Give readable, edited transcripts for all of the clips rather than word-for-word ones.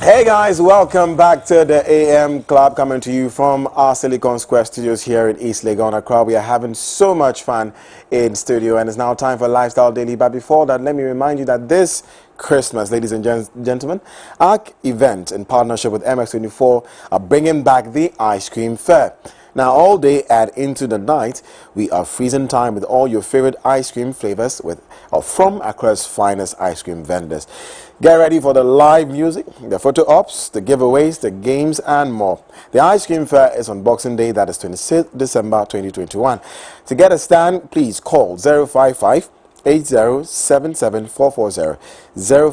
Hey guys, welcome back to the AM Club, coming to you from our Silicon Square studios here in East Legon, Accra. We are having so much fun in studio, and it's now time for Lifestyle Daily. But before that, let me remind you that this Christmas, ladies and gentlemen, our event in partnership with MX24 are bringing back the ice cream fair. Now, all day and into the night, we are freezing time with all your favorite ice cream flavors from Accra's finest ice cream vendors. Get ready for the live music, the photo ops, the giveaways, the games, and more. The ice cream fair is on Boxing Day, that is 26th December 2021. To get a stand, please call 055 8077440,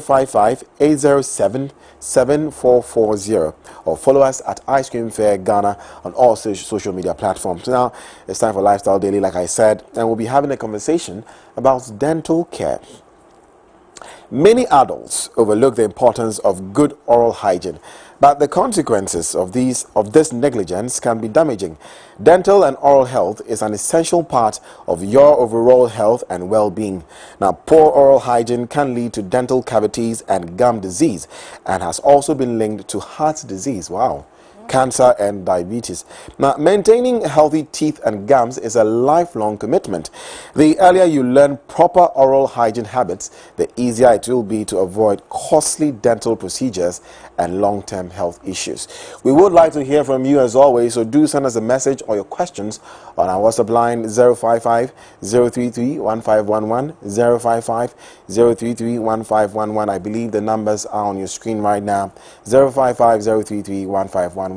055 8077440, or follow us at Ice Cream Fair Ghana on all social media platforms. Now, it's time for Lifestyle Daily, like I said, and we'll be having a conversation about dental care. Many adults overlook the importance of good oral hygiene, but the consequences of this negligence can be damaging. Dental and oral health is an essential part of your overall health and well-being. Now, poor oral hygiene can lead to dental cavities and gum disease, and has also been linked to heart disease. Wow. Cancer and diabetes. Now, maintaining healthy teeth and gums is a lifelong commitment. The earlier you learn proper oral hygiene habits, the easier it will be to avoid costly dental procedures and long-term health issues. We would like to hear from you as always, so do send us a message or your questions on our WhatsApp line 055 033 1511, 055 033 1511. I believe the numbers are on your screen right now, 055 033 1511.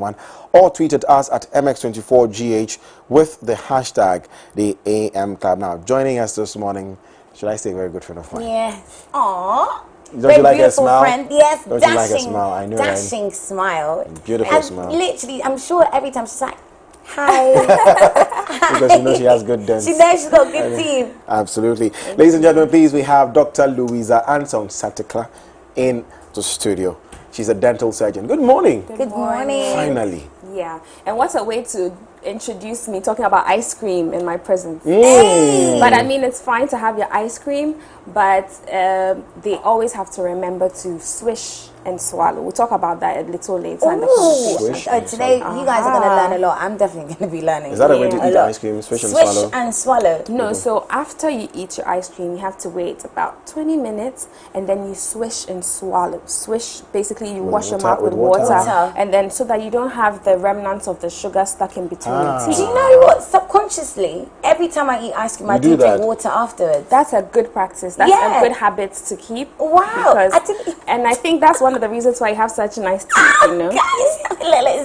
Or tweet at us at MX24GH with the hashtag the AM Club. Now, joining us this morning, should I say a very good friend of mine? Yes. Aww. Don't you like a smile? Friend. Yes, don't dashing, you like a smile? I know, dashing right? smile. Beautiful and smile. Literally, I'm sure every time she's like, hi. Because you know she has good dents. She knows she's got good teeth. Absolutely. Ladies and gentlemen, please, we have Dr. Louisa Ansong Satekla in the studio. She's a dental surgeon. Good morning. Good morning. Finally. Yeah, and what a way to introduce me talking about ice cream in my presence. Hey. But I mean, it's fine to have your ice cream, but they always have to remember to swish and swallow. We'll talk about that a little later in the conversation. Today, you guys are going to learn a lot. I'm definitely going to be learning. Is that a way to eat ice cream? Swish and swallow? Swish and swallow. No, so after you eat your ice cream, you have to wait about 20 minutes, and then you swish and swallow. Swish, basically you wash your mouth with water, and then so that you don't have the remnants of the sugar stuck in between your teeth. Do you know what? Subconsciously, every time I eat ice cream, I do drink water afterwards. That's a good practice. That's a good habit to keep. Wow. And I think that's one of the reasons why you have such nice teeth, you know.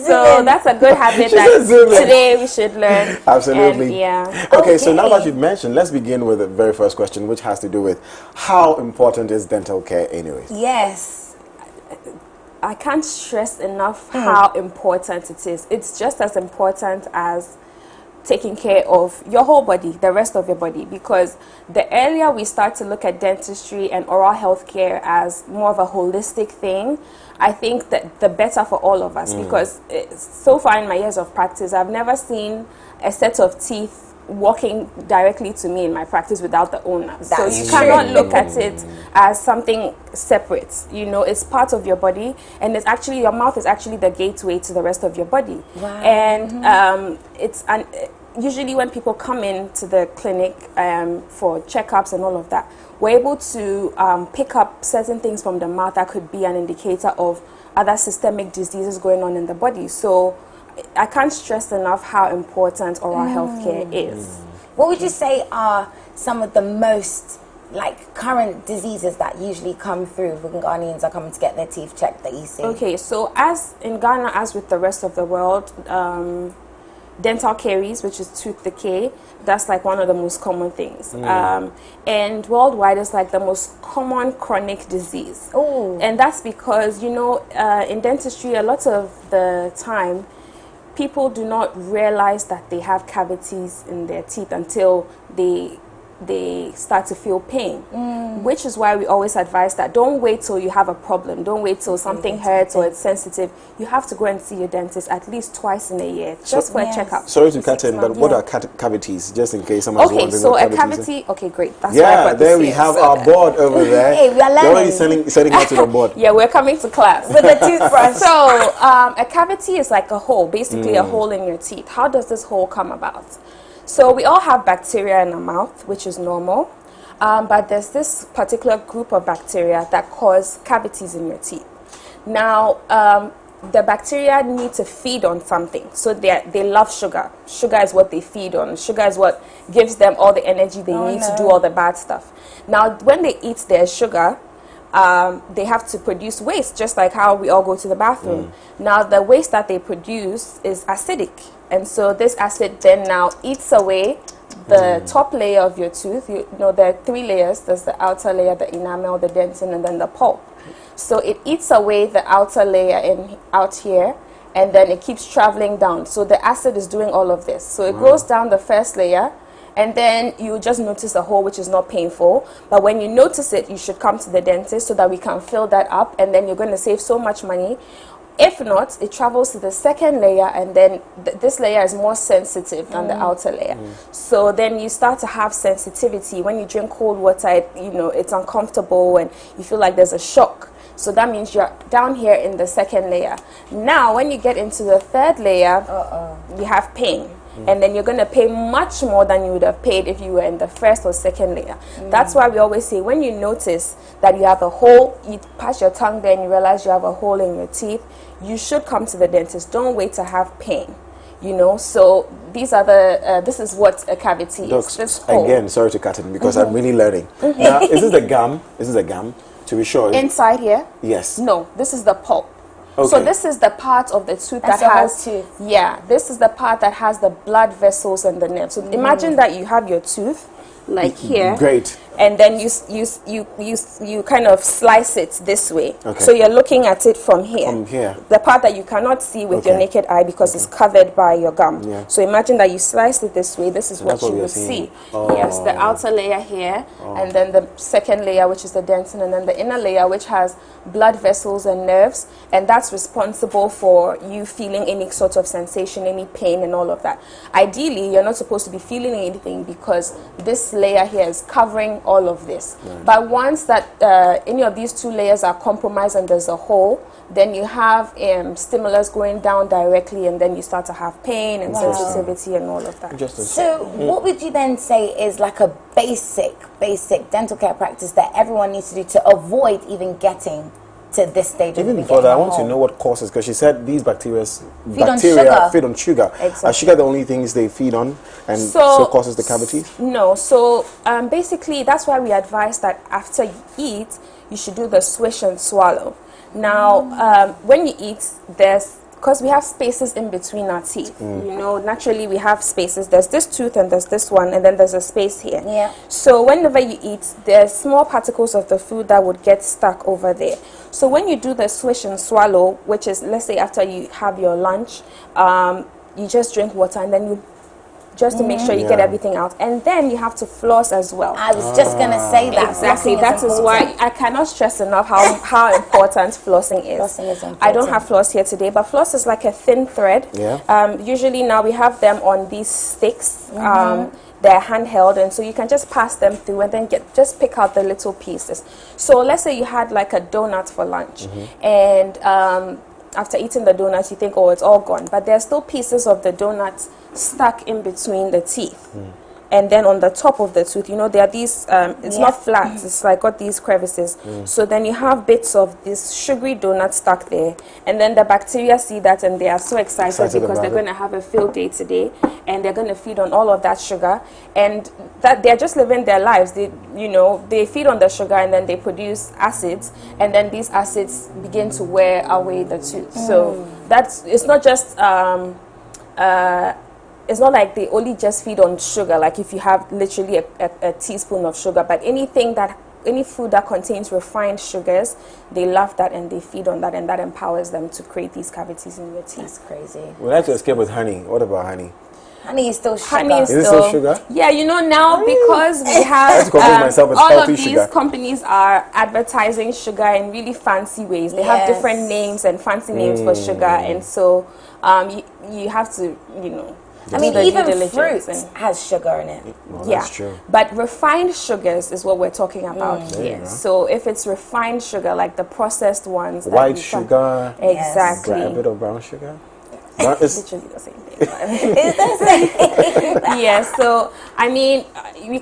So that's a good habit that today we should learn. Absolutely. And, yeah. Okay, so now that you've mentioned, let's begin with the very first question, which has to do with how important is dental care anyways? Yes. I can't stress enough how important it is. It's just as important as taking care of your whole body, the rest of your body, because the earlier we start to look at dentistry and oral health care as more of a holistic thing, I think that the better for all of us, because so far in my years of practice, I've never seen a set of teeth walking directly to me in my practice without the owner. So you cannot look at it as something separate. You know, it's part of your body, and it's actually, your mouth is actually the gateway to the rest of your body. Wow. And usually when people come into the clinic for checkups and all of that, we're able to pick up certain things from the mouth that could be an indicator of other systemic diseases going on in the body. So I can't stress enough how important oral health care is. What would you say are some of the most current diseases that usually come through when Ghanaians are coming to get their teeth checked that you see? Okay, so as in Ghana, as with the rest of the world, dental caries, which is tooth decay, that's like one of the most common things. And worldwide, it's like the most common chronic disease. Oh. And that's because, you know, in dentistry, a lot of the time, people do not realize that they have cavities in their teeth until they they start to feel pain, which is why we always advise that don't wait till you have a problem. Don't wait till something hurts or it's sensitive. You have to go and see your dentist at least twice in a year, just for a checkup. Sorry to cut in, but what are cavities? Just in case someone's wondering. Okay, so what a cavity. Okay, great. That's yeah, there we have our board over there. Hey, we are learning. You're already sending out to the board. Yeah, we're coming to class With a toothbrush. So a cavity is like a hole, basically a hole in your teeth. How does this hole come about? So we all have bacteria in our mouth, which is normal. But there's this particular group of bacteria that cause cavities in your teeth. Now, the bacteria need to feed on something. So they love sugar. Sugar is what they feed on. Sugar is what gives them all the energy they need to do all the bad stuff. Now, when they eat their sugar, they have to produce waste, just like how we all go to the bathroom. Now, the waste that they produce is acidic. And so this acid then now eats away the top layer of your tooth. You know, there are 3 layers. There's the outer layer, the enamel, the dentin, and then the pulp. So it eats away the outer layer out here, and then it keeps traveling down. So the acid is doing all of this. So it goes down the first layer, and then you just notice a hole, which is not painful. But when you notice it, you should come to the dentist so that we can fill that up, and then you're going to save so much money. If not, it travels to the second layer, and then this layer is more sensitive than the outer layer. So then you start to have sensitivity. When you drink cold water, it's uncomfortable and you feel like there's a shock. So that means you're down here in the second layer. Now, when you get into the third layer, you have pain. And then you're going to pay much more than you would have paid if you were in the first or second layer. That's why we always say, when you notice that you have a hole, you pass your tongue there and you realize you have a hole in your teeth, you should come to the dentist. Don't wait to have pain. So these are this is what a cavity is. This hole. Again, sorry to cut in because I'm really learning. Now, is this the gum? Is this the gum? To be sure. Inside here? Yes. No, this is the pulp. Okay. So this is the part of the tooth that has, this is the part that has the blood vessels and the nerves. So imagine that you have your tooth like here. Great. And then you kind of slice it this way. Okay. So you're looking at it from here. From here. The part that you cannot see with your naked eye because it's covered by your gum. Yeah. So imagine that you slice it this way. This is what you will see. Oh. Yes, the outer layer here, and then the second layer, which is the dentin, and then the inner layer, which has blood vessels and nerves, and that's responsible for you feeling any sort of sensation, any pain, and all of that. Ideally, you're not supposed to be feeling anything because this layer here is covering all of this. But once that any of these 2 layers are compromised and there's a hole, then you have stimulus going down directly, and then you start to have pain and sensitivity and all of that. So what would you then say is like a basic dental care practice that everyone needs to do to avoid even getting to this stage? Even before that, I want to know what causes, because she said these bacteria feed on sugar. Exactly. Are sugar the only things they feed on, and so causes the cavities? No. So basically, that's why we advise that after you eat, you should do the swish and swallow. Now, when you eat, because we have spaces in between our teeth. Naturally we have spaces. There's this tooth and there's this one, and then there's a space here. Yeah. So whenever you eat, there's small particles of the food that would get stuck over there. So when you do the swish and swallow, which is, let's say after you have your lunch, you just drink water, and then you just to make sure you get everything out, and then you have to floss as well. I was just gonna say that. Exactly. That is why I cannot stress enough how important flossing is. Flossing is important. I don't have floss here today, but floss is like a thin thread. Yeah. Usually now we have them on these sticks. They're handheld, and so you can just pass them through and then just pick out the little pieces. So let's say you had like a donut for lunch, and after eating the donuts, you think, oh, it's all gone. But there are still pieces of the donuts stuck in between the teeth. And then on the top of the tooth, there are these, it's not flat, it's like got these crevices. So then you have bits of this sugary donut stuck there. And then the bacteria see that, and they are so excited because they're going to have a field day today. And they're going to feed on all of that sugar. And that they're just living their lives. They feed on the sugar, and then they produce acids. And then these acids begin to wear away the tooth. So it's not just... it's not like they only just feed on sugar, like if you have literally a teaspoon of sugar, but any food that contains refined sugars, they love that and they feed on that, and that empowers them to create these cavities in your teeth. That's crazy. We like to escape with honey. What about honey? Honey is still sugar. Honey is Is it still sugar? Yeah, you know now because we I have have to convince myself it's all healthy of these sugar. companies are advertising sugar in really fancy ways. They have different names and fancy names for sugar, and so you have to, you know. I mean, do the even due diligence fruit and- has sugar in it. Well, yeah, that's true. but refined sugars is what we're talking about There you here. go. So if it's refined sugar, like the processed ones, that White you find- sugar, exactly, a bit of brown sugar. Brown is literally the same thing. Yeah, so I mean, we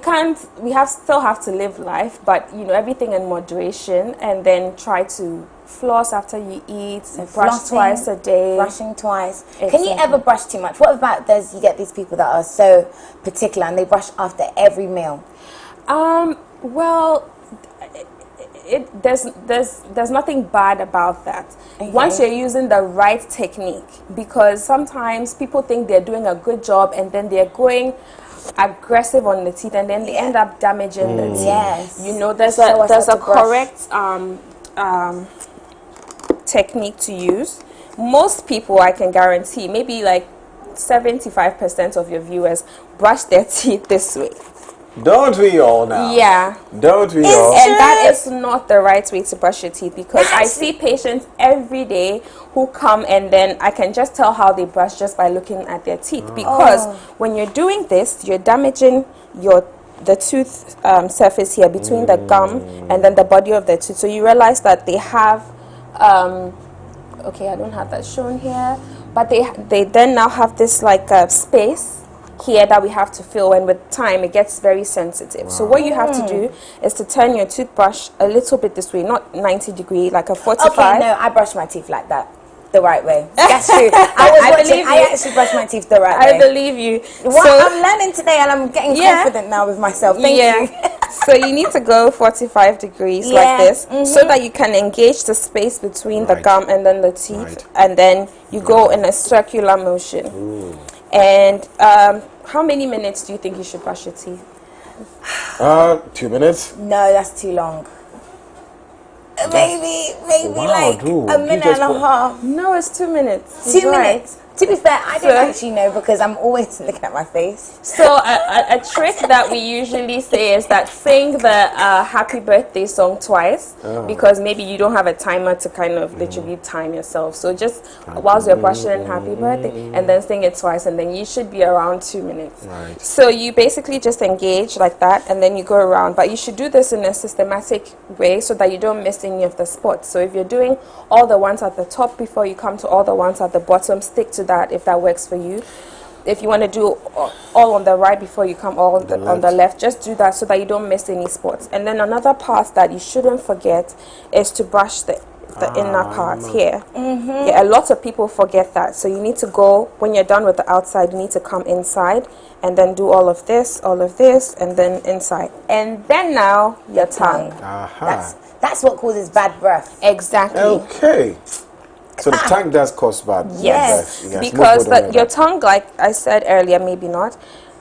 still have to live life, but you know, everything in moderation, and then try to floss after you eat, brush Flossing, twice a day. brushing twice. Can you Exactly. ever brush too much? What about you get these people that are so particular and they brush after every meal? Well, there's nothing bad about that once you're using the right technique, because sometimes people think they're doing a good job and then they're going aggressive on the teeth and then they end up damaging the teeth. Yes. You know, there's Show us a how to brush. correct technique to use. Most people, I can guarantee, maybe like 75% of your viewers brush their teeth this way. Don't we all now? Yeah. Don't we all? And that is not the right way to brush your teeth, because I see patients every day who come and then I can just tell how they brush just by looking at their teeth, because when you're doing this, you're damaging the tooth surface here between the gum and then the body of the tooth. So you realize that they have okay, I don't have that shown here, but they then now have this like space here that we have to fill, and with time it gets very sensitive. So what you have to do is to turn your toothbrush a little bit this way, not 90 degree, like a 45. Okay, no, I brush my teeth like that. The right way. That's true. I actually brush my teeth the right way. I believe you. What? So, I'm learning today and I'm getting confident now with myself. Thank you. So you need to go 45 degrees like this, so that you can engage the space between the gum and then the teeth, and then you go in a circular motion. And how many minutes do you think you should brush your teeth? 2 minutes. No, that's too long. Maybe like a minute and a half. No, it's 2 minutes. 2 minutes. To be fair, I don't actually know because I'm always looking at my face. So a trick that we usually say is that sing the happy birthday song twice, because maybe you don't have a timer to kind of literally time yourself. So just whilst you're brushing happy birthday and then sing it twice, and then you should be around 2 minutes. Right. So you basically just engage like that and then you go around, but you should do this in a systematic way so that you don't miss any of the spots. So if you're doing all the ones at the top before you come to all the ones at the bottom, stick to that if that works for you. If you want to do all on the right before you come all on the left, just do that so that you don't miss any spots. And then another part that you shouldn't forget is to brush the inner part here. Yeah, a lot of people forget that. So you need to go, when you're done with the outside, you need to come inside and then do all of this, and then inside. And then now your tongue. That's what causes bad breath. Exactly. Okay. So the tongue does cause bad. Yes, breath. because your tongue, like I said earlier, maybe not,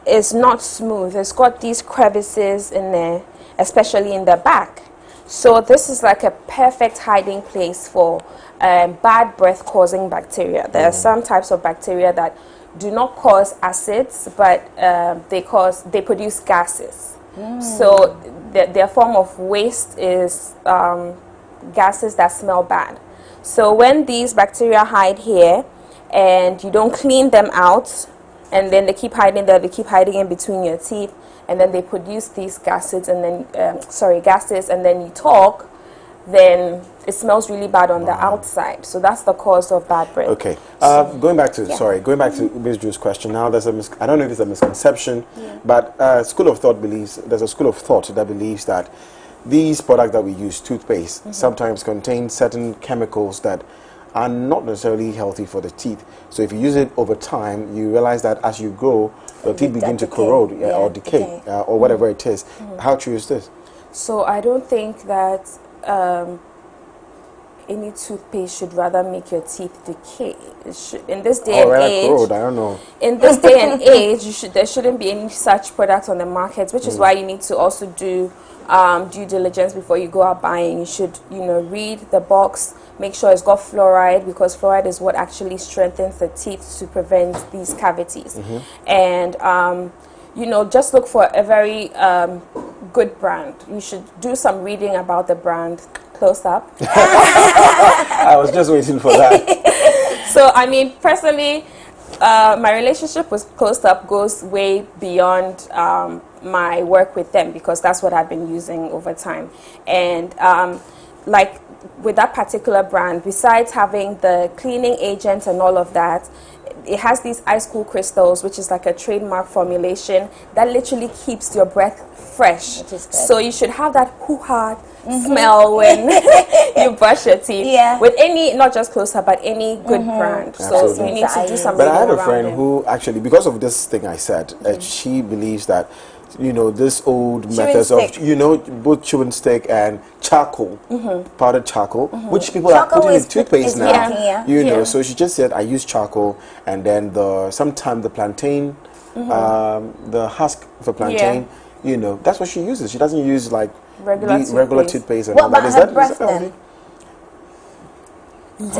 is not smooth. It's got these crevices in there, especially in the back. So this is like a perfect hiding place for bad breath causing bacteria. There are some types of bacteria that do not cause acids, but they produce gases. So their form of waste is gases that smell bad. So when these bacteria hide here and you don't clean them out, and then they keep hiding there, they keep hiding in between your teeth, and then they produce these gases, and then and then you talk, then it smells really bad on the outside. So that's the cause of bad breath. Okay. Going back to Ms. Drew's question. Now, there's I don't know if it's a misconception, but there's a school of thought that believes that these products that we use, toothpaste, sometimes contain certain chemicals that are not necessarily healthy for the teeth. So if you use it over time, you realize that as you grow, your teeth begin to corrode or decay or whatever it is. How true is this? So I don't think that any toothpaste should rather make your teeth decay. In this day and age, corrode, I don't know. In this day and age, there shouldn't be any such products on the market, which is why you need to also do due diligence before you go out buying. You should, read the box, make sure it's got fluoride, because fluoride is what actually strengthens the teeth to prevent these cavities. And you know, just look for a very good brand. You should do some reading about the brand. Close up. I was just waiting for that. So I mean, personally, my relationship with Close Up goes way beyond my work with them, because that's what I've been using over time. And like with that particular brand, besides having the cleaning agent and all of that, it has these ice cool crystals, which is like a trademark formulation that literally keeps your breath fresh. So you should have that hoo-ha smell when you brush your teeth. With any, not just Close Up, but any good brand. Absolutely. So you need to do some But I reading have a around friend it. who actually, because of this thing I said, she believes that, you know, this old methods of, you know, both chewing stick and charcoal, powdered charcoal, which people are putting in toothpaste now. You know, so she just said, I use charcoal, and then sometimes the plantain, the husk for plantain, you know, that's what she uses. She doesn't use like regular toothpaste and what all that. about her breath then?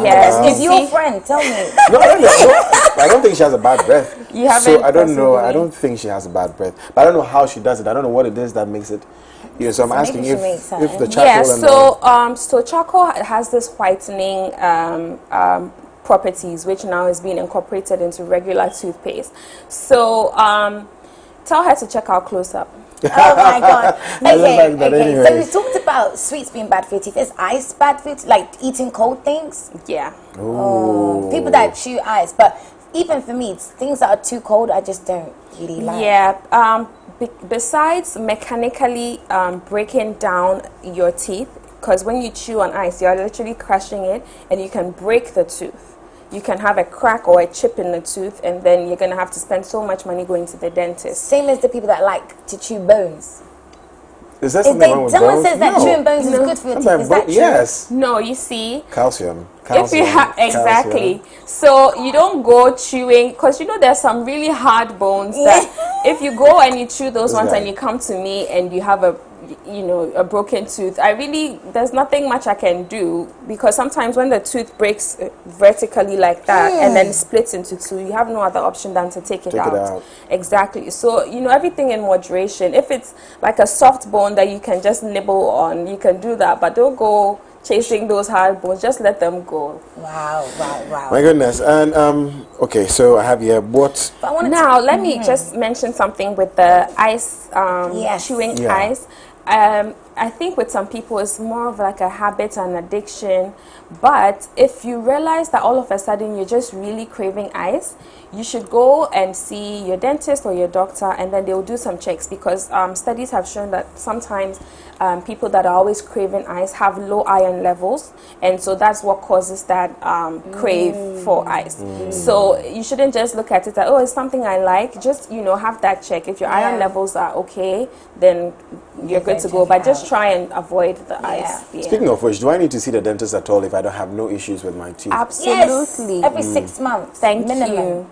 Yes. Is your friend? Tell me. No, I don't think she has a bad breath. You haven't. So I don't know. I don't think she has a bad breath. But I don't know how she does it. I don't know what it is that makes it. You know, so I'm asking if the charcoal. So charcoal has this whitening properties, which now is being incorporated into regular toothpaste. So tell her to check out Close Up. Oh my God. Okay, Anyways. So we talked about sweets being bad for your teeth. Is ice bad for your teeth? Like eating cold things? Yeah. People that chew ice. But even for me, things that are too cold, I just don't really like. Yeah. Besides mechanically breaking down your teeth, because when you chew on ice, you're literally crushing it, and you can break the tooth. You can have a crack or a chip in the tooth, and then you're going to have to spend so much money going to the dentist. Same as the people that like to chew bones. Is there something wrong with someone bones? says that chewing bones is good for your teeth. Is that true? Yes. No, you see. Calcium. If you have exactly, so you don't go chewing, because you know there's some really hard bones that if you go and you chew those ones and you come to me and you have a broken tooth, there's nothing much I can do, because sometimes when the tooth breaks vertically like that and then splits into two, you have no other option than to take it out. Exactly. So you know, everything in moderation. If it's like a soft bone that you can just nibble on, you can do that, but don't go chasing those hard bones. Just let them go. Wow. My goodness. And okay, so I have here what now let me just mention something with the ice chewing ice. I think with some people it's more of like a habit and addiction, but if you realize that all of a sudden you're just really craving ice, you should go and see your dentist or your doctor, and then they'll do some checks, because studies have shown that sometimes people that are always craving ice have low iron levels, and so that's what causes that crave for ice. So you shouldn't just look at it as, oh, it's something I like. Just, you know, have that check. If your iron levels are okay, then you're good to go, but just try and avoid the ice. Speaking of which, do I need to see the dentist at all if I don't have no issues with my teeth? Absolutely. Yes, every 6 months. Thank minimum. you.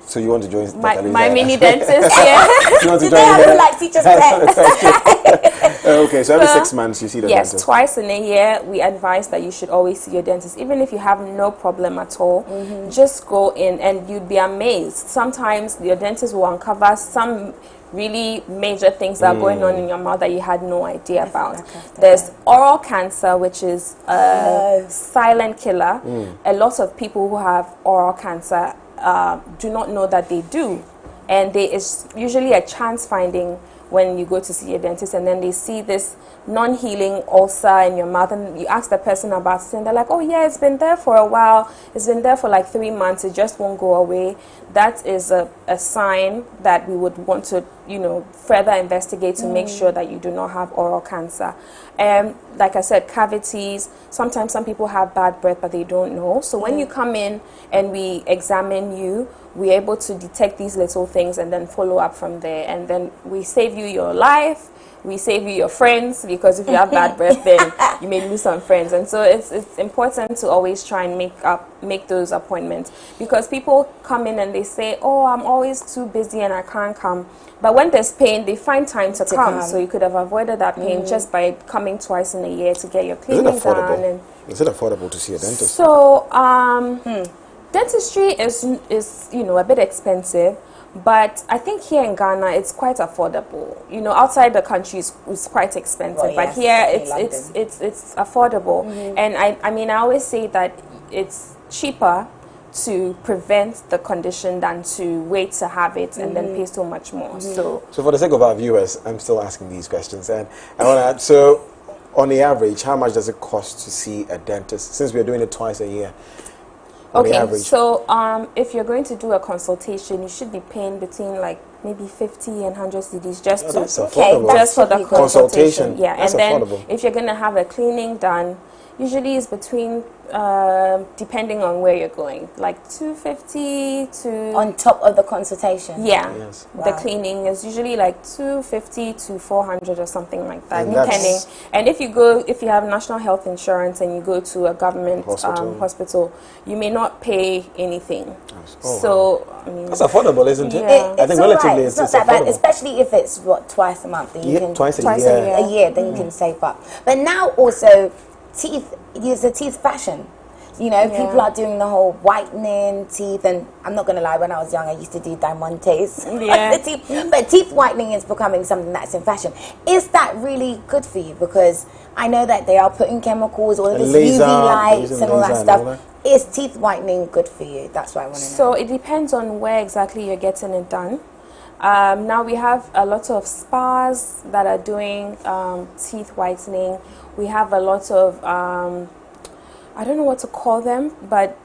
So you want to join my mini dentist? Yeah. You want to Today I join feel like teacher's pet. Okay, so every 6 months you see the dentist. Yes, twice in a year we advise that you should always see your dentist, even if you have no problem at all. Just go in and you'd be amazed. Sometimes your dentist will uncover some really major things that are going on in your mouth that you had no idea about. There's oral cancer, which is a silent killer. A lot of people who have oral cancer do not know that they do, and it's usually a chance finding when you go to see your dentist, and then they see this non-healing ulcer in your mouth, and you ask the person about it, and they're like, oh yeah, it's been there for a while, it's been there for like 3 months, it just won't go away. That is a sign that we would want to, you know, further investigate to make sure that you do not have oral cancer. And like I said, cavities, sometimes some people have bad breath but they don't know. So when you come in and we examine you, we're able to detect these little things and then follow up from there, and then we save you your life, we save you your friends, because if you have bad breath then you may lose some friends. And so it's important to always try and make those appointments, because people come in and they say, oh, I'm always too busy and I can't come, but when there's pain they find time to come. So you could have avoided that pain just by coming twice in a year to get your cleaning done. And Is it affordable to see a dentist? So, dentistry is a bit expensive, but I think here in Ghana it's quite affordable. Outside the country it's quite expensive, Well, but yes, here it's affordable. And I always say that it's cheaper to prevent the condition than to wait to have it and then pay so much more. So for the sake of our viewers, I'm still asking these questions, and I want to add, so on the average, how much does it cost to see a dentist, since we're doing it twice a year? Okay, so if you're going to do a consultation, you should be paying between like maybe 50 and 100 cedis just for the consultation. Yeah, that's and then affordable. if you're going to have a cleaning done, usually it's between depending on where you're going, like 250 to on top of the consultation. Yeah, yes. The cleaning is usually like 250 to 400 or something like that, And depending. And if you have national health insurance and you go to a government hospital, you may not pay anything. So wow. That's affordable, isn't it? Yeah. I think relatively it's not that affordable. bad, especially if it's twice a month. Then you can twice a year. Then you can save up. But now also teeth, it's a teeth fashion. People are doing the whole whitening teeth, and I'm not going to lie, when I was young I used to do diamantes. But teeth whitening is becoming something that's in fashion. Is that really good for you? Because I know that they are putting chemicals, all of this UV lights and all that stuff. Is teeth whitening good for you? That's what I want to know. So it depends on where exactly you're getting it done. Now we have a lot of spas that are doing teeth whitening. We have a lot of I don't know what to call them, but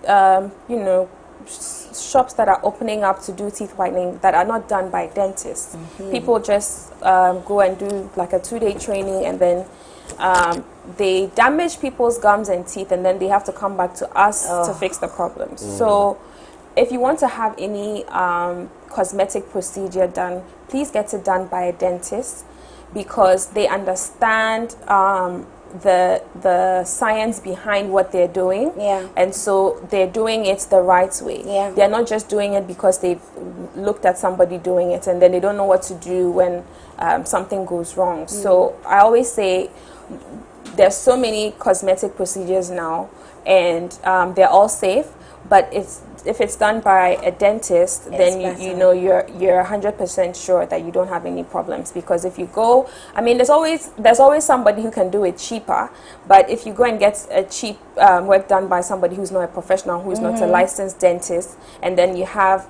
shops that are opening up to do teeth whitening that are not done by dentists. People just go and do like a 2-day training, and then they damage people's gums and teeth, and then they have to come back to us to fix the problems. So if you want to have any cosmetic procedure done, please get it done by a dentist, because they understand the science behind what they're doing, and so they're doing it the right way. They're not just doing it because they've looked at somebody doing it and then they don't know what to do when something goes wrong. So I always say there's so many cosmetic procedures now, and they're all safe, but if it's done by a dentist, then you're 100% sure that you don't have any problems. Because if you go, there's always somebody who can do it cheaper, but if you go and get a cheap work done by somebody who's not a professional, who's not a licensed dentist, and then you have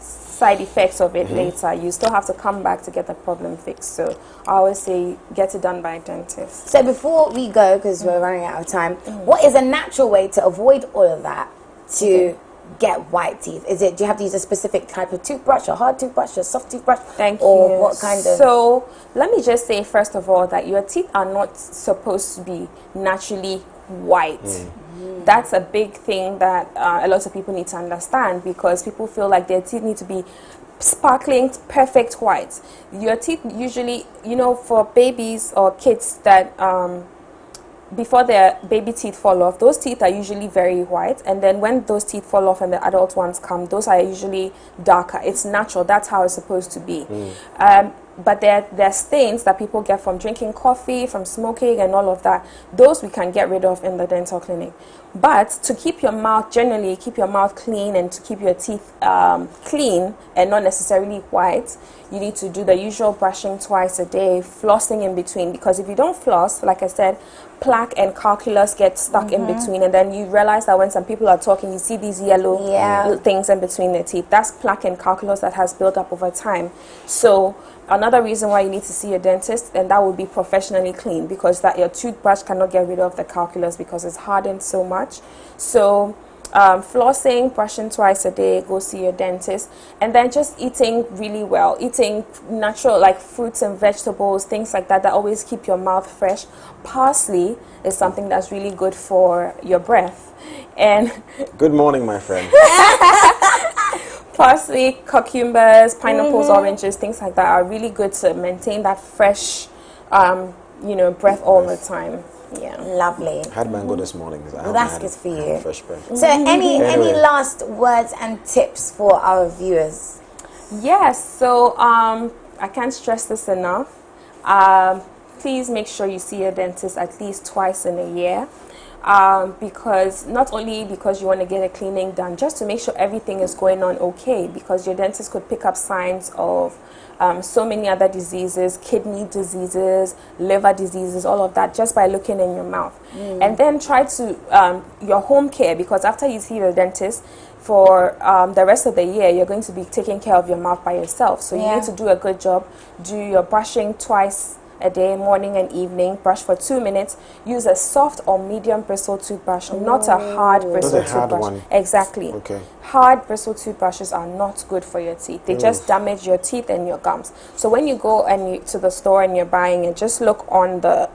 side effects of it later, you still have to come back to get the problem fixed. So I always say get it done by a dentist. So before we go, because we're running out of time, what is a natural way to avoid all of that to get white teeth? Do you have to use a specific type of toothbrush, a hard toothbrush, a soft toothbrush? Or what kind of? So let me just say first of all that your teeth are not supposed to be naturally white. That's a big thing that a lot of people need to understand, because people feel like their teeth need to be sparkling, perfect white. Your teeth usually, for babies or kids that before their baby teeth fall off, those teeth are usually very white, and then when those teeth fall off and the adult ones come, those are usually darker. It's natural. That's how it's supposed to be. But there are stains that people get from drinking coffee, from smoking, and all of that. Those we can get rid of in the dental clinic. But to keep your mouth, generally keep your mouth clean, and to keep your teeth clean and not necessarily white, you need to do the usual brushing twice a day, flossing in between, because if you don't floss, like I said, plaque and calculus get stuck in between, and then you realize that when some people are talking, you see these yellow things in between their teeth. That's plaque and calculus that has built up over time. So another reason why you need to see a dentist, and that will be professionally clean, because that your toothbrush cannot get rid of the calculus because it's hardened so much. So flossing, brushing twice a day, go see your dentist, and then just eating really well, eating natural, like fruits and vegetables, things like that always keep your mouth fresh. Parsley is something that's really good for your breath. And good morning, my friend. Parsley, cucumbers, pineapples, oranges, things like that are really good to maintain that fresh breath all the time. Yeah, lovely. I had mango this morning. Well, that's good for you. Fresh breath. So, any last words and tips for our viewers? Yes. So, I can't stress this enough. please make sure you see your dentist at least twice in a year. Because not only because you want to get a cleaning done, just to make sure everything is going on okay, because your dentist could pick up signs of so many other diseases, kidney diseases, liver diseases, all of that, just by looking in your mouth. And then try to your home care, because after you see your dentist, for the rest of the year, you're going to be taking care of your mouth by yourself. So you need to do a good job. Do your brushing twice a day, morning and evening. Brush for 2 minutes. Use a soft or medium bristle toothbrush, not a hard bristle toothbrush. One. Exactly. Okay. Hard bristle toothbrushes are not good for your teeth. They just damage your teeth and your gums. So when you go to the store and you're buying it, just look on the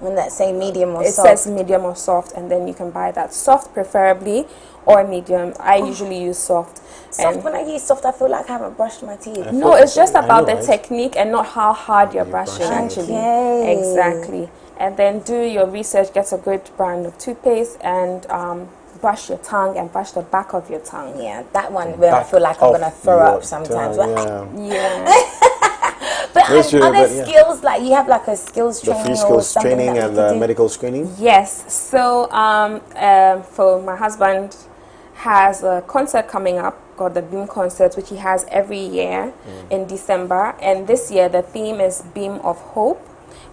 when that say medium or it soft. It says medium or soft, and then you can buy that. Soft preferably, or medium. I usually use soft. Soft, when I use soft, I feel like I haven't brushed my teeth. No, it's just about the technique and not how hard you're brushing, actually. Okay. Exactly. And then do your research, get a good brand of toothpaste, and brush your tongue and brush the back of your tongue. Yeah, that one where I feel like I'm going to throw up sometimes. But other skills, like you have like a skills training, the free skills training and the medical screening? Yes. So for my husband has a concert coming up called the Beam Concert, which he has every year in December. And this year the theme is Beam of Hope,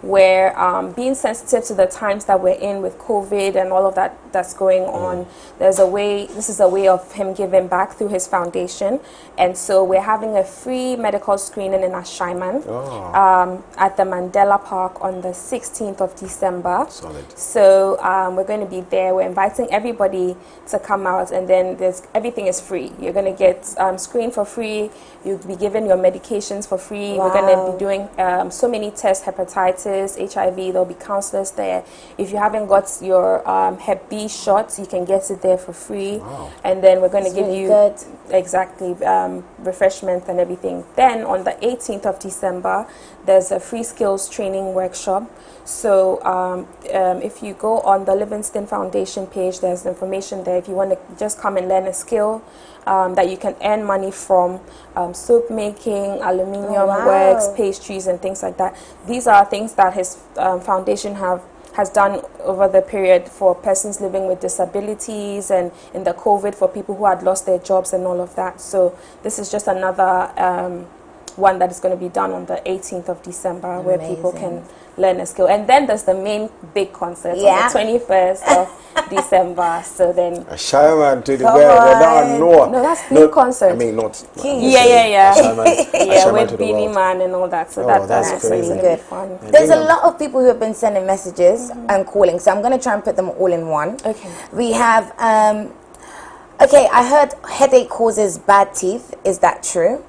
where being sensitive to the times that we're in with COVID and all of that that's going on, this is a way of him giving back through his foundation. And so we're having a free medical screening in Ashaiman at the Mandela Park on the 16th of December. Solid. So we're going to be there. We're inviting everybody to come out, and then everything is free. You're going to get screened for free. You'll be given your medications for free. Wow. We're going to be doing so many tests, hepatitis, HIV. There'll be counselors there. If you haven't got your Hep B shots, you can get it there for free. Wow. And then we're going to give really you good. Exactly refreshments and everything. Then on the 18th of December, there's a free skills training workshop. So if you go on the Livingston Foundation page, there's information there. If you want to just come and learn a skill that you can earn money from, soap making, aluminium works, pastries, and things like that. These are things that his foundation has done over the period for persons living with disabilities, and in the COVID for people who had lost their jobs and all of that. So this is just another one that is going to be done on the 18th of December. Amazing. Where people can learn a skill. And then there's the main big concert on the 21st of December. So then Ashaiman to the no, that's big concert. I mean, not. Yeah, with the Beanie Man and all that. So that's crazy. Good fun. There's a lot of people who have been sending messages and calling, so I'm going to try and put them all in one. Okay. We have okay, I heard headache causes bad teeth. Is that true?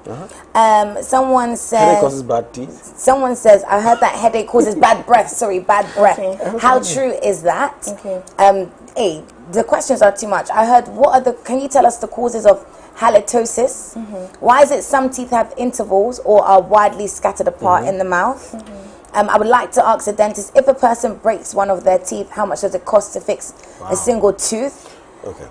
Someone says headache causes bad teeth. Someone says I heard that headache causes bad breath. Sorry, bad breath. Okay. How true is that? Okay. The questions are too much. I heard. Can you tell us the causes of halitosis? Why is it some teeth have intervals or are widely scattered apart in the mouth? I would like to ask a dentist, if a person breaks one of their teeth, how much does it cost to fix a single tooth? Okay.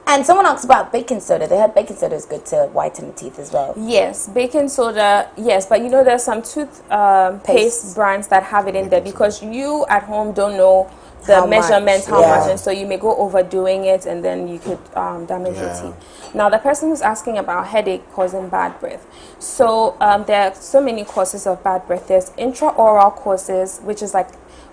And someone asked about baking soda. They heard baking soda is good to whiten teeth as well. Yes, baking soda, yes. But you know, there's some toothpaste brands that have it in there because you at home don't know the measurements, how much. And so you may go overdoing it and then you could damage your teeth. Now, the person who's asking about headache causing bad breath. So there are so many causes of bad breath. There's intraoral causes, which is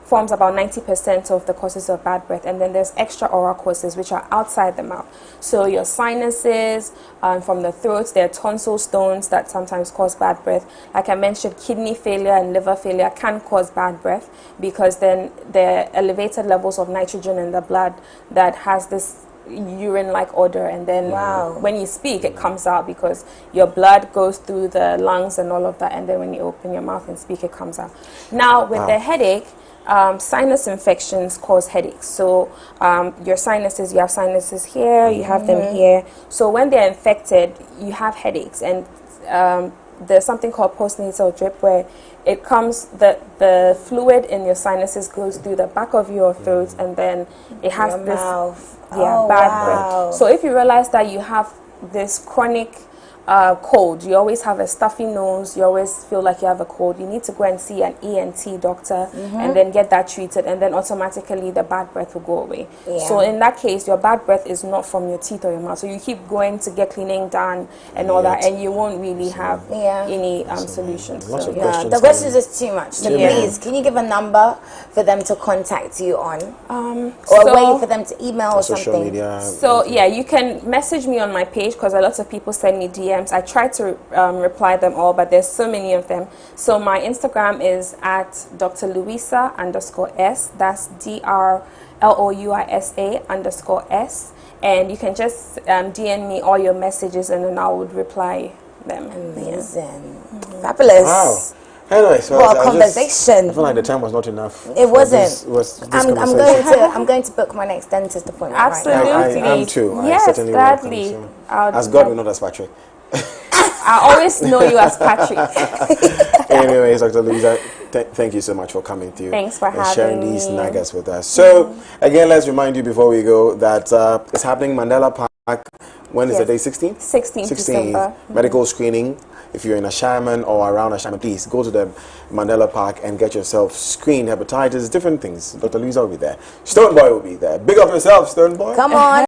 forms about 90% of the causes of bad breath, and then there's extraoral causes, which are outside the mouth. So your sinuses, from the throat, there are tonsil stones that sometimes cause bad breath. Like I mentioned, kidney failure and liver failure can cause bad breath because then there are elevated levels of nitrogen in the blood that has this urine-like odor, and then when you speak, it comes out because your blood goes through the lungs and all of that, and then when you open your mouth and speak, it comes out. Now, with the headache, sinus infections cause headaches. So your sinuses, you have sinuses here, you have them here. So when they're infected, you have headaches. And there's something called postnasal drip where it comes, the fluid in your sinuses goes through the back of your throat, and then it has this bad breath. So if you realize that you have this chronic cold, you always have a stuffy nose, you always feel like you have a cold, you need to go and see an ENT doctor and then get that treated, and then automatically the bad breath will go away. So in that case, your bad breath is not from your teeth or your mouth, so you keep going to get cleaning done and all that, and you won't really have any solutions. The questions is too much. So please, can you give a number for them to contact you on, or a way for them to email or something? Media, so yeah, you can message me on my page, because a lot of people send me DMs. I try to reply them all, but there's so many of them. So my Instagram is at Dr. Louisa _S. That's DRLOUISA_S. And you can just DM me all your messages, and then I would reply them. Amazing. Fabulous. Wow. Anyway, so what a conversation. I feel like the time was not enough. It wasn't. This I'm going to book my next dentist appointment. Absolutely. Right now. I am too. Yes, I certainly gladly. will come, so. As God will not as Patrick. I always know you as Patrick. Anyways, Dr. Louisa, thank you so much for coming through. Thanks for having sharing me. these nuggets with us. So, again, let's remind you before we go that it's happening Mandela Park. When is the day? 16th? 16th December. Medical screening. If you're in Ashaman or around Ashaman, please go to the Mandela Park and get yourself screened. Hepatitis, different things. Dr. Louisa will be there. Stone Boy will be there. Big up yourself, Stone Boy. Come on.